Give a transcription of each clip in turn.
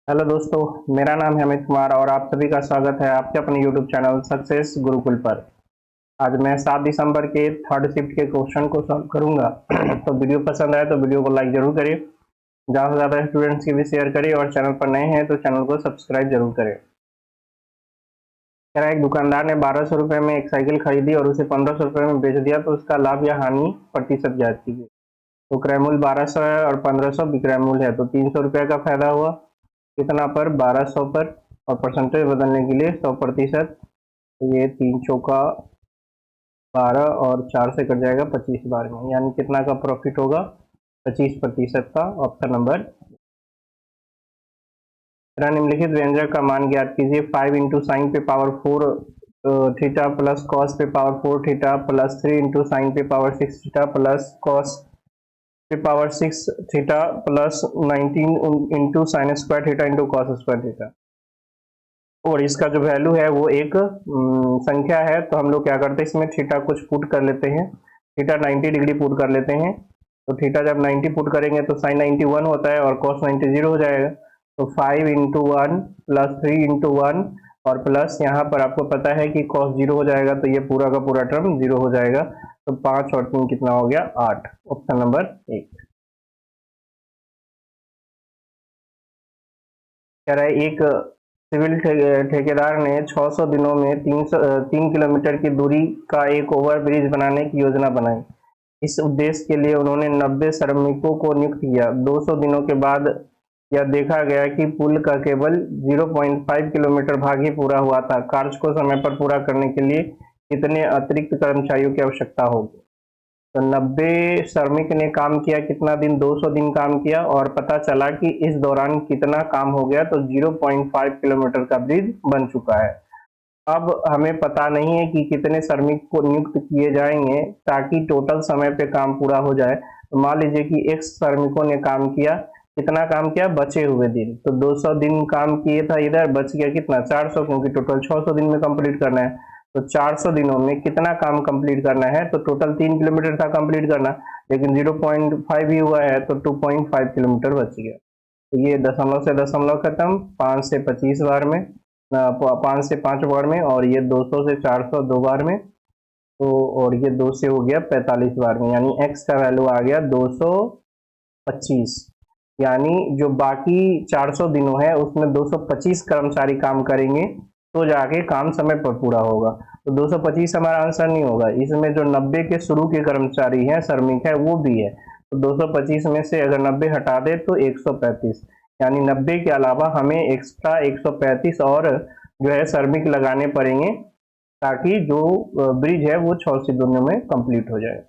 Hello दोस्तों, मेरा नाम है अमित कुमार और आप सभी का स्वागत है आपके अपने यूट्यूब चैनल सक्सेस गुरुकुल पर। आज मैं 7 दिसंबर के थर्ड शिफ्ट के क्वेश्चन को सॉल्व करूंगा। तो वीडियो पसंद आए तो वीडियो को लाइक जरूर करिए, ज़्यादा से ज़्यादा स्टूडेंट्स की भी शेयर करिए और चैनल पर नए हैं तो चैनल को सब्सक्राइब जरूर करें। एक दुकानदार ने 1200 रुपये में एक साइकिल खरीदी और उसे 1500 रुपये में बेच दिया, तो उसका लाभ या हानि प्रतिशत ज्ञात कीजिए। तो क्रय मूल्य 1200 है और 1500 विक्रय मूल्य है, तो 300 रुपये का फायदा हुआ कितना पर, 1200 पर। और परसेंटेज बदलने के लिए 100%, तो ये 3 चौका 12 और 4 से कट जाएगा 25 बार में, यानी कितना का प्रॉफिट होगा, 25% का। Option number. निम्नलिखित व्यंजक का मान ज्ञात कीजिए। 5 इंटू साइन पे पावर 4 थीटा प्लस कॉस पे power 4 theta plus 3 into sine पे पावर 6 थीटा प्लस कॉस पे power 6 theta plus 19 into sine square theta into cos square theta. और इसका जो वैल्यू है वो एक संख्या है, तो हम लोग क्या करते हैं, इसमें थीटा कुछ पुट कर लेते हैं। थीटा 90 डिग्री पुट कर लेते हैं। तो थीटा जब 90 पुट करेंगे तो साइन 91 होता है और कॉस 90 0 हो जाएगा। तो 5 into one plus 3 into one और प्लस यहाँ पर आपको पता है कि कॉस 0 हो जाएगा, तो ये पूरा का पूरा टर्म 0 हो जाएगा। तो 5 और 3 कितना हो गया, 8। Option number 1। कह रहा है एक सिविल ठेकेदार ने 600 दिनों में 3 किलोमीटर की दूरी का एक ओवर ब्रिज बनाने की योजना बनाई। इस उद्देश्य के लिए उन्होंने 90 श्रमिकों को नियुक्त किया। 200 दिनों के बाद यह देखा गया कि पुल का केवल 0.5 किलोमीटर भाग ही पूरा हुआ था। कार्य को समय पर पूरा करने के लिए कितने अतिरिक्त कर्मचारियों की आवश्यकता होगी। तो 90 श्रमिक ने काम किया, कितना दिन, 200 दिन काम किया और पता चला कि इस दौरान कितना काम हो गया, तो 0.5 किलोमीटर का ब्रिज बन चुका है। अब हमें पता नहीं है कि कितने श्रमिक को नियुक्त किए जाएंगे ताकि टोटल समय पे काम पूरा हो जाए। तो मान लीजिए कि x श्रमिकों ने काम किया, कितना काम किया, बचे हुए दिन, तो 200 दिन काम किए था, इधर बच गया कितना, 400, क्योंकि टोटल 600 दिन में कंप्लीट करना है। तो 400 दिनों में कितना काम कंप्लीट करना है, तो टोटल 3 किलोमीटर था कंप्लीट करना, लेकिन 0.5 ही हुआ है, तो 2.5 किलोमीटर बच गया। तो ये दशमलव से दशमलव खत्म, 5 से 25 बार में, 5 से 5 बार में, और ये 200 से 400 2 बार में, तो और ये 2 से हो गया 45 बार में, यानी x का वैल्यू आ गया 225। यानी जो बाकी 400 दिनों है उसमें 225 कर्मचारी काम करेंगे तो जाके काम समय पर पूरा होगा। तो 225 हमारा आंसर नहीं होगा, इसमें जो 90 के शुरू के कर्मचारी हैं, श्रमिक है, वो भी है। तो 225 में से अगर 90 हटा दे तो 135, यानी 90 के अलावा हमें एक्स्ट्रा 135 और जो है श्रमिक लगाने पड़ेंगे ताकि जो ब्रिज है वो 600 दिनों में कंप्लीट हो जाए।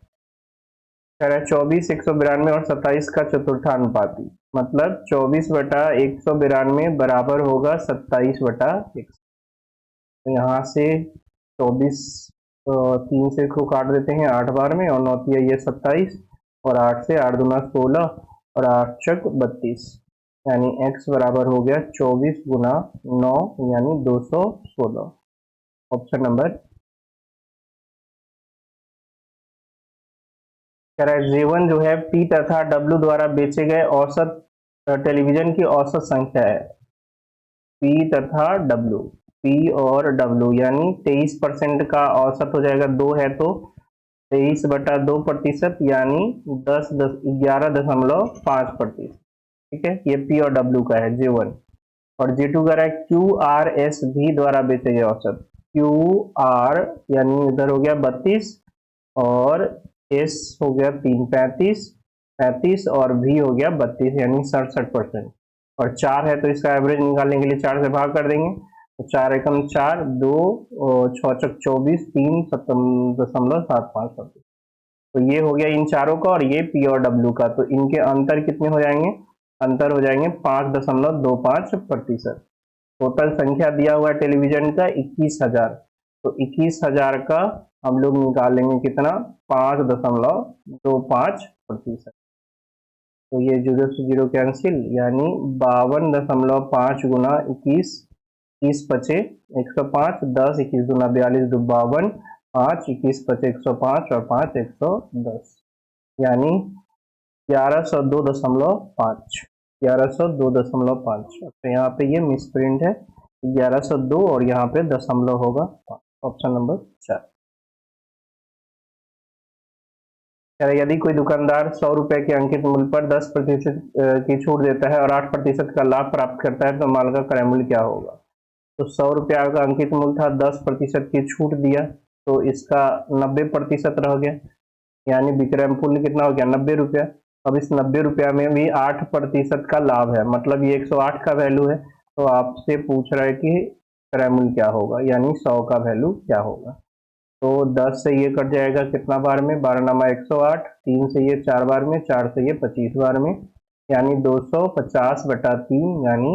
कह रहा है 24, 192 और 27 का चतुर्थानुपाती, मतलब 24/192 बराबर होगा 27/1। तो यहाँ से 24 3 से इसको काट देते हैं 8 बार में, और 9 ये 27 और 8 से 8 दूना 16 और 8 चक 32, यानी x बराबर हो गया 24 गुना 9 यानी 216। Option number. कह रहा है J1 जो है P तथा W द्वारा बेचे गए औसत टेलीविजन की औसत संख्या है। P तथा W, P और W यानी 23% का औसत हो जाएगा, 2 है तो 23/2%, यानी 11.5%। ठीक है, ये P और W का है J1। और J2 का है QRSV द्वारा बेचे गए औसत। QR यानी इधर हो गया 32 और S हो गया 35 और V हो गया 32, यानी 67%। और 4 है तो इसका एवरेज निकालने के लिए 4 से भाग कर देंगे, तो 4 एकम 4, 2 6 चक 24, 3 7.75%। तो ये हो गया इन चारों का, और ये P और W का। तो इनके अंतर कितने हो जाएंगे, अंतर हो जाएंगे 5.25%। टोटल संख्या दिया हुआ है टेलीविजन का 21,000, तो 21,000 का हम लोग निकालेंगे कितना, 5.25%। तो ये 0 से 0 कैंसिल, यानी 52.5 गुना 21, 30 बचे 105, 10 21 दूना 42, 52, 5 21 बचे 105 और 5 110, यानी 1102.5। 1102.5। तो यहाँ पे ये मिस प्रिंट है, 1102 और यहाँ पे दशमलव होगा। Option number 4। यदि कोई दुकानदार 100 रुपए के अंकित मूल्य पर 10% की छूट देता है और 8% का लाभ प्राप्त करता है तो माल का क्रय मूल्य क्या होगा? तो 100 रुपया का अंकित मूल्य था, 10% की छूट दिया तो इसका 90% रह गया, यानी विक्रय मूल्य कितना हो गया? 90 रुपया। अब इस 90 रुपया में भी 8% का लाभ है, मतलब ये 108 का वैल्यू है। तो आपसे पूछ रहा है कि क्रय मूल्य क्या होगा, यानी 100 का वैल्यू क्या होगा। तो 10 से ये कट जाएगा कितना बार में? 12 नामा 108, 3 से ये 4 बार में, 4 से ये 25 बार में, यानी 250/3 यानी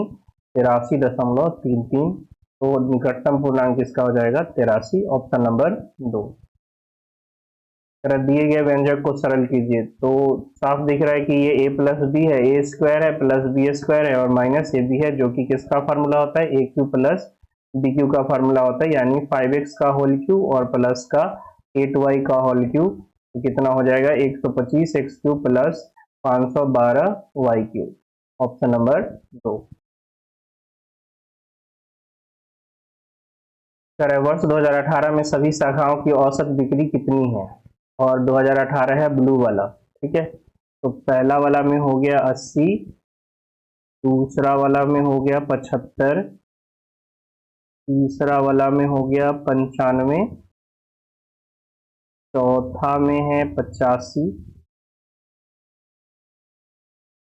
83.33। तो निकटतम पूर्णांक इसका हो जाएगा 83। Option number 2। दिए गए व्यंजक को सरल कीजिए। तो साफ दिख रहा है कि ये a प्लस बी है, ए स्क्वायर है प्लस बी स्क्वायर है और माइनस ए बी है, जो कि किसका फार्मूला होता है? ए क्यू प्लस बी क्यू का फार्मूला होता है, यानी 5x का होल क्यू और प्लस का 8y का होल क्यू। तो कितना हो जाएगा? 125 x q plus 512 y q. Option number 2। वर्ष 2018 में सभी शाखाओं की औसत बिक्री कितनी है? और 2018 है ब्लू वाला, ठीक है। तो पहला वाला में हो गया 80, दूसरा वाला में हो गया 75, तीसरा वाला में हो गया 95, चौथा में है 85,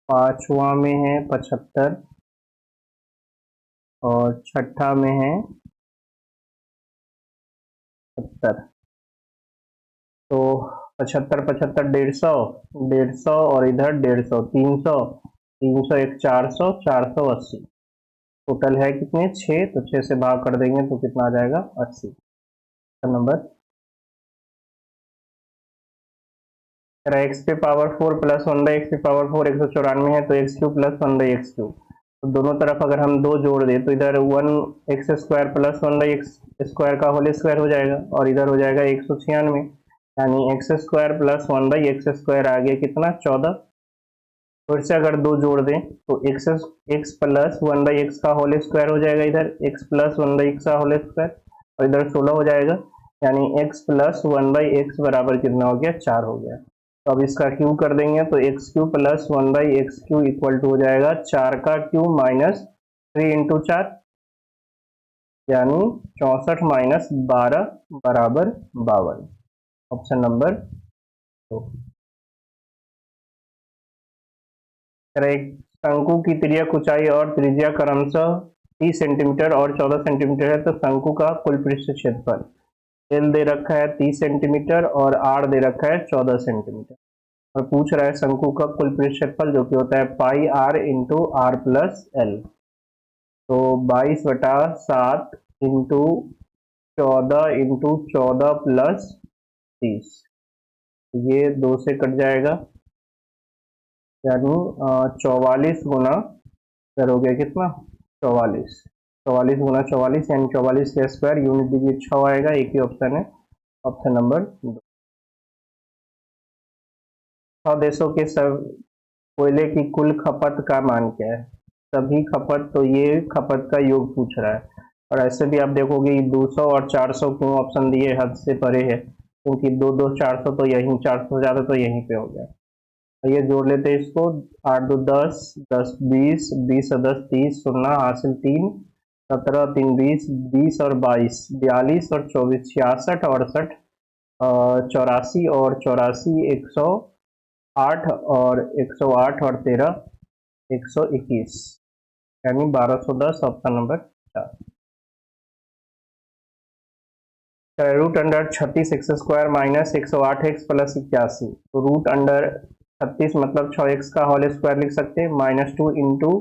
पांचवा में है 75 और छठा में है 70। तो 75 75 150 और इधर 150, 300, 301 400, 480। टोटल है कितने? 6। तो 6 से भाग कर देंगे तो कितना आ जाएगा? 80। नंबर एक्स पे पावर 4 प्लस 1/x पे पावर 4 194 है, तो x q plus 1/x Q. तो दोनों तरफ अगर हम 2 जोड़ दें तो इधर 1x square plus 1/x square का होल स्क्वायर हो जाएगा और इधर हो जाएगा 196, यानी x square plus 1/x square आ गया कितना? 14। फिर से अगर 2 जोड़ दें तो x प्लस 1/x का होल स्क्वायर हो जाएगा, इधर x प्लस 1/x का होल स्क्वायर और इधर 16 हो जाएगा, यानी x प्लस 1/x बराबर कितना हो गया? 4 हो गया। तो अब इसका क्यू कर देंगे तो x q plus 1/x q equal to हो जाएगा 4 का क्यू माइनस 3 इंटू 4, यानी 64 माइनस 12 बराबर 52। Option number 2। एक शंकु की त्रिज्या ऊंचाई और त्रिज्या क्रमशः 30 सेंटीमीटर और 14 सेंटीमीटर है, तो शंकु का कुल पृष्ठ क्षेत्रफल एल दे रखा है 30 सेंटीमीटर और आर दे रखा है 14 सेंटीमीटर और पूछ रहा है शंकु का कुल पृष्ठ क्षेत्रफल, जो कि होता है pi R into R plus L. तो 22/7 इंटू 14 इंटू 14 प्लस 30, ये 2 से कट जाएगा, यानी 44 गुना सर हो गया कितना? 44। 44 गुना 44 यानी 44 का स्क्वायर, यूनिट दीजिए 6 आएगा, एक ही ऑप्शन है। Option number 2। 6 देशों के सब कोयले की कुल खपत का मान क्या है? सभी खपत, तो ये खपत का योग पूछ रहा है। और ऐसे भी आप देखोगे 200 और 400 क्यों ऑप्शन दिए? हद से परे है, क्योंकि 2 2 400 तो यहीं, 400 ज्यादा तो यहीं पे हो गया। तो ये जोड़ लेते हैं इसको, 8 2 10, 10 20, 20 और 10 30, 0 हासिल 3, 17 3 20, 20 और 22 42 और 24 66, 68 84 और 84 108 और 108 और 13 121, यानी 1210। Option number 4। Root under 36 x square minus 108 x plus 81। तो रूट अंडर 36 मतलब 6x का होल स्क्वायर लिख सकते हैं, -2 इंटू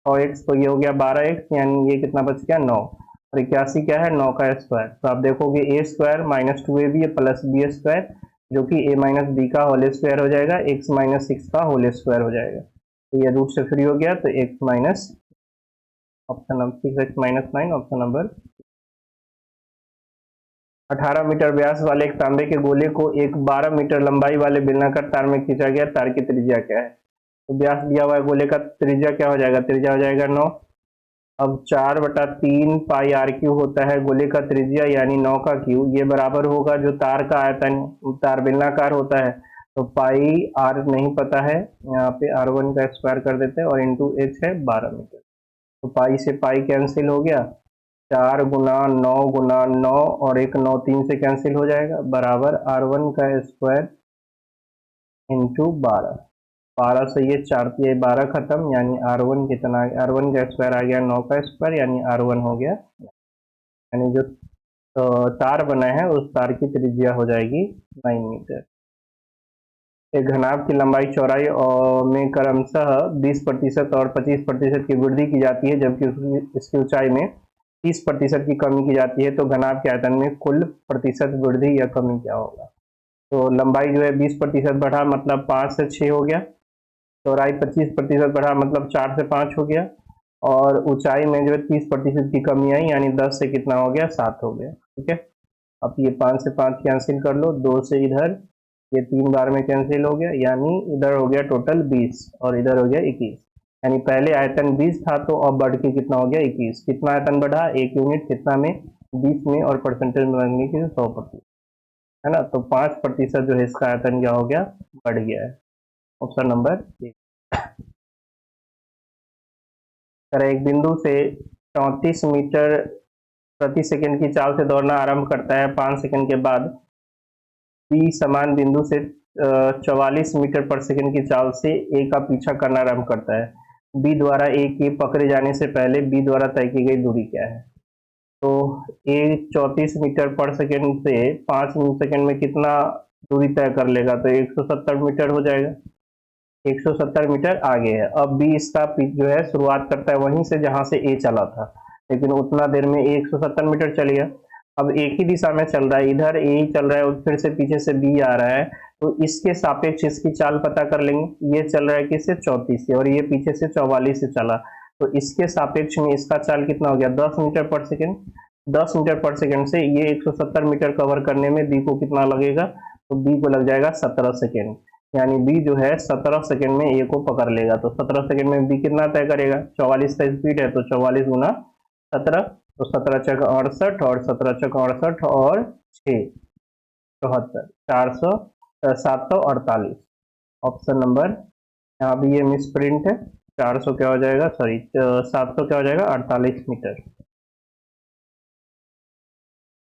6x, तो ये हो गया 12x, यानी ये कितना बच गया? 9। और 81 क्या है? 9 का स्क्वायर। तो आप देखोगे a square minus 2ab plus b square, जो कि a माइनस बी का होल स्क्वायर हो जाएगा, x माइनस 6 का होल स्क्वायर हो जाएगा। तो ये रूट से फ्री हो गया, तो x minus, option number 6x minus 9। Option number 18 metre व्यास वाले एक तांबे के गोले को एक 12 मीटर लंबाई वाले बेलनाकार तार में खींचा गया, तार की त्रिज्या क्या है? तो व्यास दिया हुआ है, गोले का त्रिज्या क्या हो जाएगा, त्रिज्या हो जाएगा 9। अब 4/3 पाई आर क्यू होता है गोले का त्रिज्या यानी 9 का क्यू, ये बराबर होगा जो तार का आयतन, तार बेलनाकार होता है, तो पाई आर नहीं पता है, यहाँ पे R1 का स्क्वायर कर देते हैं और इंटू एच है 12 मीटर। तो पाई से पाई कैंसिल हो गया, 4 गुना 9 गुना 9 और एक 9 3 से कैंसिल हो जाएगा, बराबर R1 का स्क्वायर इंटू 12। 12 से ये 4 ये 12 खत्म, यानी R1 कितना, R1 का स्क्वायर आ गया 9 का स्क्वायर, यानी R1 हो गया, यानी जो तार बना है उस तार की त्रिज्या हो जाएगी 9 मीटर। एक घनाभ की लंबाई चौड़ाई में क्रमशः 20% और 25% की वृद्धि की जाती है, जबकि इसकी ऊंचाई में 30% की कमी की जाती है, तो घनाभ के आयतन में कुल प्रतिशत वृद्धि या कमी क्या होगा। तो लंबाई जो है 20% बढ़ा मतलब 5 से 6 हो गया, चौड़ाई 25% बढ़ा मतलब 4 से 5 हो गया, और ऊंचाई में जो है 30% की कमी आई यानी 10 से कितना हो गया, 7 हो गया। ठीक है, अब ये 5 से 5 कैंसिल कर लो, 2 से इधर, ये 3 बार में कैंसिल हो गया, यानी इधर हो गया टोटल 20 और इधर हो गया 21, यानी पहले आयतन 20 था तो अब बढ़ के कितना हो गया 21। कितना आयतन बढ़ा, 1 यूनिट, कितना में, 20 में, और परसेंटेज में लगने की 100%, है ना। तो 5% जो है इसका आयतन क्या हो गया, बढ़ गया है। Option number A. एक बिंदु से 34 मीटर प्रति सेकंड की चाल से दौड़ना आरंभ करता है, 5 सेकंड के बाद बी समान बिंदु से 44 मीटर पर सेकंड की चाल से ए का पीछा करना आरंभ करता है। बी द्वारा ए के पकड़े जाने से पहले बी द्वारा तय की गई दूरी क्या है। तो ए 34 मीटर पर सेकंड से 5 सेकंड में कितना दूरी तय कर लेगा, तो 170 मीटर हो जाएगा, 170 मीटर आगे है। अब बी इसका जो है शुरुआत करता है वहीं से जहां से ए चला था, लेकिन उतना देर में 170 मीटर चल गया। अब एक ही दिशा में चल रहा है, इधर ए ही चल रहा है और फिर से पीछे से बी आ रहा है, तो इसके सापेक्ष इसकी चाल पता कर लेंगे। ये चल रहा है किससे, 34 से, और ये पीछे से 44 से चला, तो इसके सापेक्ष में इसका चाल कितना हो गया, 10 मीटर पर सेकेंड। 10 मीटर पर सेकेंड से ये 170 मीटर कवर करने में बी को कितना लगेगा, तो बी को लग जाएगा 17 सेकेंड, यानी बी जो है 17 सेकेंड में ए को पकड़ लेगा। तो 17 सेकेंड में बी कितना तय करेगा, 44 का स्पीड है, तो 44 गुना 17, तो 17 चक 68 और 17 चक 68 और 6 74, 400 748। ऑप्शन नंबर, यहाँ भी ये मिस प्रिंट है, 400 क्या हो जाएगा, सॉरी 700 क्या हो जाएगा, 48 मीटर।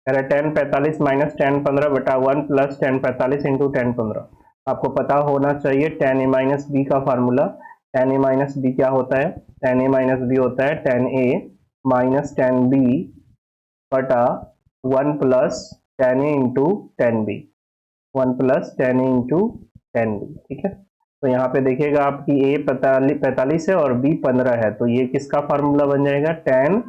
10 45 माइनस 10 15 बटा 1 प्लस 10 45 इंटू 10 15। आपको पता होना चाहिए tan a माइनस बी का formula. tan a minus b क्या होता है, tan a माइनस बी होता है tan a minus tan b बटा 1 plus tan a into tan b, 1 plus tan a into tan b। ठीक है, तो यहाँ पे देखिएगा आपकी a 45 है और b 15 है, तो ये किसका फार्मूला बन जाएगा, tan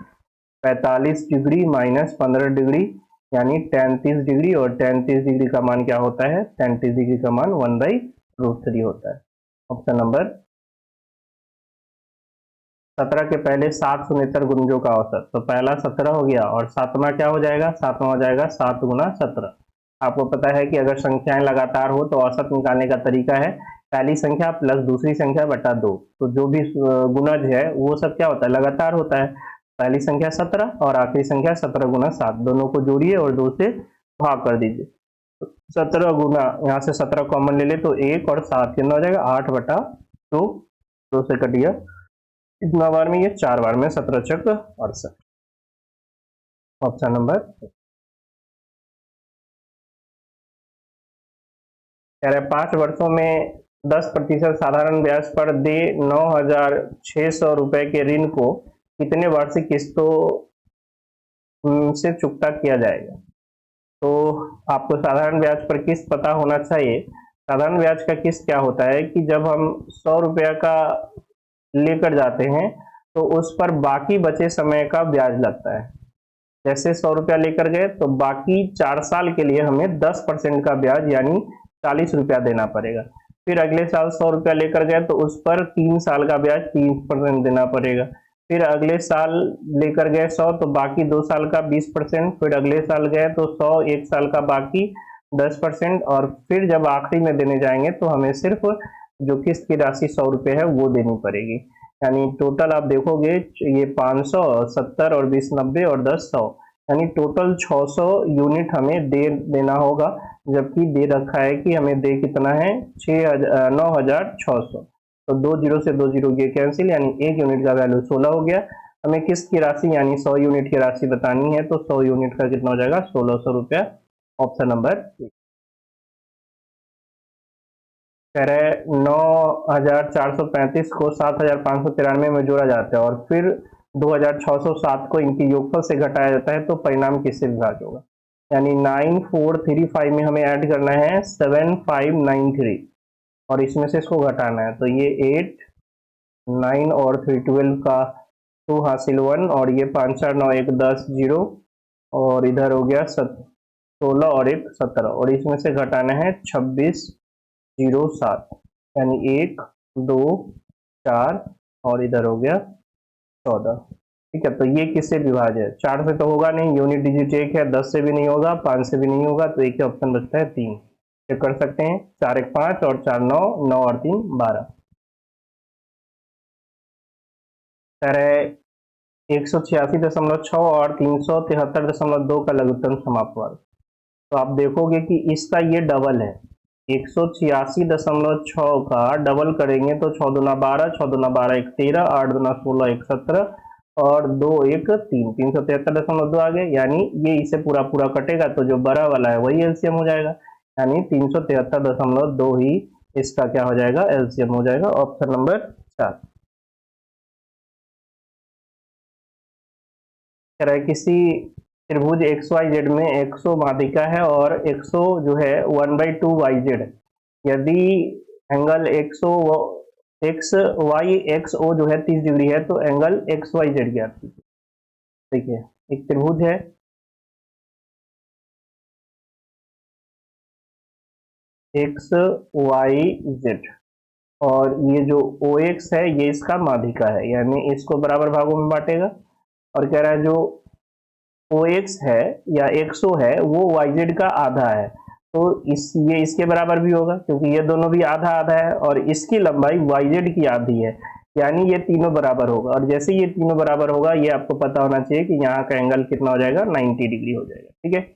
45 डिग्री माइनस 15 डिग्री यानी tan 30 डिग्री, और tan 30 डिग्री का मान क्या होता है, tan 30 डिग्री का मान 1/√3 होता है। ऑप्शन नंबर 17 के पहले 7 शून्येतर गुणजों का औसत, तो पहला 17 हो गया और सातवां क्या हो जाएगा, सातवां हो जाएगा 7 गुना 17। आपको पता है कि अगर संख्याएं लगातार हो तो औसत निकालने का तरीका है पहली संख्या प्लस दूसरी संख्या बटा 2। तो जो भी गुणज है वो सब क्या होता है, लगातार होता है। पहली संख्या 17 और आखिरी संख्या 17 गुना 7, दोनों को जोड़िए और 2 से भाग कर दीजिए। 17 गुना, यहाँ से 17 कॉमन ले ले तो 1 और 7 कितना हो जाएगा, 8/2, 2 से कट गया, कितना बार में, ये 4 बार में, 17 चक 68। ऑप्शन नंबर, कह रहे 5 वर्षों में 10% साधारण ब्याज पर दे 9,600 रुपए के ऋण को कितने वार्षिक किस्तों से चुकता किया जाएगा। तो आपको साधारण ब्याज पर किस्त पता होना चाहिए। साधारण ब्याज का किस्त क्या होता है कि जब हम 100 रुपया का लेकर जाते हैं तो उस पर बाकी बचे समय का ब्याज लगता है। जैसे 100 रुपया लेकर गए तो बाकी 4 साल के लिए हमें 10% का ब्याज यानी 40 रुपया देना पड़ेगा। फिर अगले साल 100 रुपया लेकर गए तो उस पर 3 साल का ब्याज 3% देना पड़ेगा। फिर अगले साल लेकर गए 100 तो बाकी 2 साल का 20%, फिर अगले साल गए तो 100 1 साल का बाकी 10%, और फिर जब आखिरी में देने जाएंगे तो हमें सिर्फ जो किस्त की राशि 100 रुपये है वो देनी पड़ेगी। यानी टोटल आप देखोगे ये 500, 70 और 20 90 और 10 100, यानी टोटल 600 यूनिट हमें देना होगा, जबकि दे रखा है कि हमें दे कितना है 9600। तो 2 जीरो से 2 जीरो ये कैंसिल, यानी 1 यूनिट का वैल्यू 16 हो गया। हमें किस्त की राशि यानी 100 यूनिट की राशि बतानी है, तो 100 यूनिट का कितना हो जाएगा 1600 रुपया। ऑप्शन नंबर कह रहे 9435 को 7593 में जोड़ा जाता है और फिर 2607 को इनकी योगफल से घटाया जाता है, तो परिणाम किससे विभाज्य होगा। यानी 9435 में हमें ऐड करना है 7593 और इसमें से इसको घटाना है, तो ये 8 9 और 3 12 का 2 हासिल 1 और ये 5 4 9 1 10 0 और इधर हो गया 16 और 1 17 और इसमें से घटाना है 2607, यानी 1 2 4 और इधर हो गया 14। ठीक है, तो ये किससे विभाज्य है, 4 से तो होगा नहीं, यूनिट डिजिट 1 है, 10 से भी नहीं होगा, 5 से भी नहीं होगा, तो एक ही ऑप्शन बचता है 3। चेक कर सकते हैं 4 1 5 और 4 9 9 और 3 12। कह रहे 186.6 और 373.2 का लघुत्तम समाप्त वर्ग। तो आप देखोगे कि इसका ये डबल है, 186.6 का डबल करेंगे तो 6 दूना 12, 6 दूना 12 1 13, 8 दूना 16 1 17 और 2 1 3, 373.2 आ गए। यानी ये इसे पूरा पूरा कटेगा तो जो बड़ा वाला है वही एलसीएम हो जाएगा, यानी 373.2 ही इसका क्या हो जाएगा एलसीएम हो जाएगा। Option number 4। कह रहा है किसी त्रिभुज XYZ में 100 माध्यिका है और 100 जो है 1/2 YZ, यदि एंगल XYXO जो है 30 डिग्री है, तो एंगल XYZ ज्ञात कीजिए। देखिए एक त्रिभुज है, XYZ और ये जो OX है ये इसका माध्यिका है, यानी इसको बराबर भागों में बांटेगा। और कह रहा है जो OX है या XO है वो YZ का आधा है, तो ये इसके बराबर भी होगा क्योंकि ये दोनों भी आधा आधा है और इसकी लंबाई YZ की आधी है, यानी ये तीनों बराबर होगा। और जैसे ये तीनों बराबर होगा ये आपको पता होना चाहिए कि यहाँ का एंगल कितना हो जाएगा 90 डिग्री हो जाएगा। ठीक है,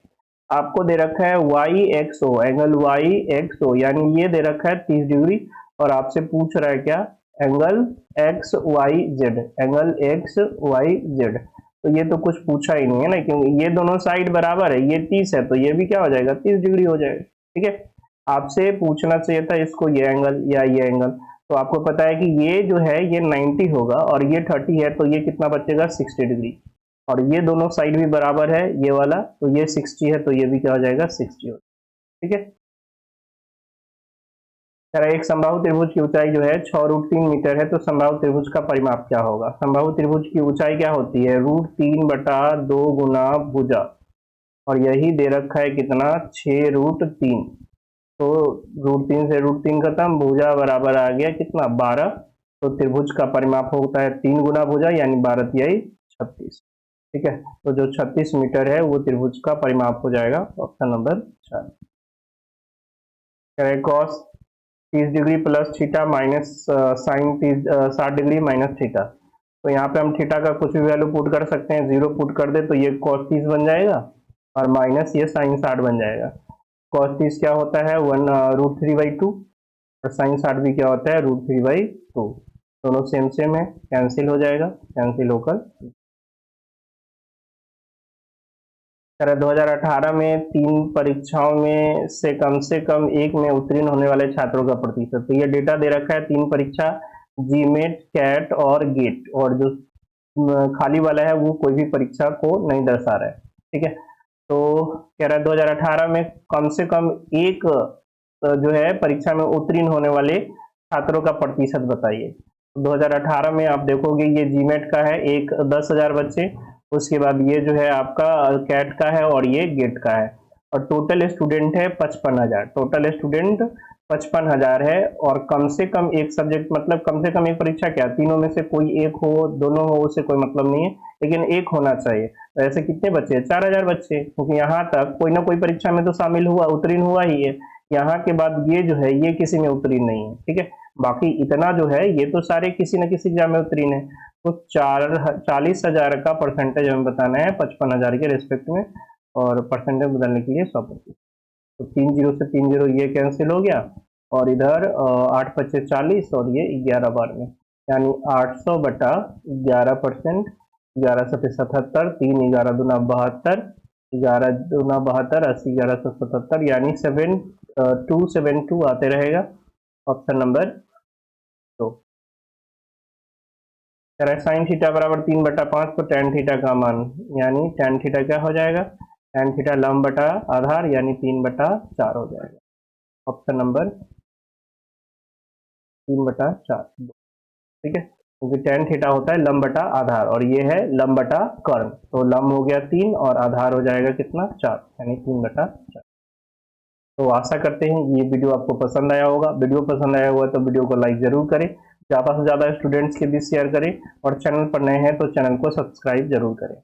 आपको दे रखा है YXO, एंगल YXO यानी ये दे रखा है 30 डिग्री और आपसे पूछ रहा है क्या एंगल XYZ, एंगल XYZ। तो ये तो कुछ पूछा ही नहीं है ना, क्योंकि ये दोनों साइड बराबर है, ये 30 है तो ये भी क्या हो जाएगा 30 डिग्री हो जाएगा। ठीक है, आपसे पूछना चाहिए था इसको ये एंगल या ये एंगल, तो आपको पता है कि ये जो है ये 90 होगा और ये 30 है, तो ये कितना बचेगा 60 डिग्री और ये दोनों साइड भी बराबर है ये वाला, तो ये 60 है तो ये भी क्या हो जाएगा 60 हो। ठीक है, एक समबाहु त्रिभुज की ऊंचाई जो है 6√3 मीटर है, तो समबाहु त्रिभुज का परिमाप क्या होगा। समबाहु त्रिभुज की ऊंचाई क्या होती है √3/2 गुना भुजा और यही दे रखा है कितना 6√3, तो √3 से √3 खत्म, भुजा बराबर आ गया कितना 12, तो त्रिभुज का परिमाप होता है 3 गुना भुजा यानी 12 तिहाई 36। ठीक है, तो जो 36 मीटर है वो त्रिभुज का परिमाप हो जाएगा। Option number 4। Cos 30 degree plus theta minus sine 60 degree minus theta, तो यहाँ पे हम थीटा का कुछ भी वैल्यू पुट कर सकते हैं, 0 पुट कर दे तो ये cos 30 बन जाएगा और माइनस ये साइन 60 बन जाएगा। cos 30 क्या होता है √3/2 और साइन 60 भी क्या होता है √3/2, दोनों सेम सेम है, कैंसिल हो जाएगा, कैंसिल होकर 2018 में 3 परीक्षाओं में से कम एक में उत्तीर्ण होने वाले छात्रों का प्रतिशत, तो ये डेटा दे रखा है 3 परीक्षा जीमेट, कैट और गेट, और जो खाली वाला है वो कोई भी परीक्षा को नहीं दर्शा रहा है। ठीक है, तो कह रहा है 2018 में कम से कम एक जो है परीक्षा में उत्तीर्ण होने वाले छात्रों का प्रतिशत बताइए। 2018 में आप देखोगे ये जीमेट का है 10,000 बच्चे, उसके बाद ये जो है आपका कैट का है और ये गेट का है, और टोटल स्टूडेंट है 55,000, टोटल स्टूडेंट 55,000 है। और कम से कम एक सब्जेक्ट मतलब कम से कम एक परीक्षा क्या तीनों में से कोई एक हो दोनों हो उससे कोई मतलब नहीं है, लेकिन एक होना चाहिए। तो ऐसे कितने बच्चे 4,000 बच्चे, क्योंकि यहाँ तक कोई ना कोई परीक्षा में तो शामिल हुआ उत्तीर्ण हुआ ही है, यहाँ के बाद ये जो है ये किसी में उत्तीर्ण नहीं है। ठीक है, बाकी इतना जो है ये तो सारे किसी न किसी एग्जाम में उत्तीर्ण है। तो 40,000 का परसेंटेज हमें बताना है 55,000 के रेस्पेक्ट में, और परसेंटेज बदलने के लिए 100%। तो 3 जीरो से 3 जीरो ये कैंसिल हो गया, और इधर 8 पच्चे 40 और ये 11 बार में, यानी 800 बटा 11%, 11 सते 77, 3 11 दूना 72, 11 दूना 72, 80 1177, यानी 7272 आते रहेगा। Option number 2। कह रहा है साइन थीटा बराबर 3/5, तो टेन थीटा का मान, यानी टेन थीटा क्या हो जाएगा, टेन थीटा लंब बटा आधार, यानी 3/4 हो जाएगा। ऑप्शन नंबर 3/4, ठीक है, क्योंकि टेन थीटा होता है लंब बटा आधार और ये है लंब बटा कर्ण, तो लंब हो गया 3 और आधार हो जाएगा कितना 4, यानी 3/4। तो आशा करते हैं ये वीडियो आपको पसंद आया होगा। वीडियो पसंद आया हुआ तो वीडियो को लाइक जरूर करें, ज़्यादा से ज़्यादा स्टूडेंट्स के बीच शेयर करें, और चैनल पर नए हैं तो चैनल को सब्सक्राइब जरूर करें।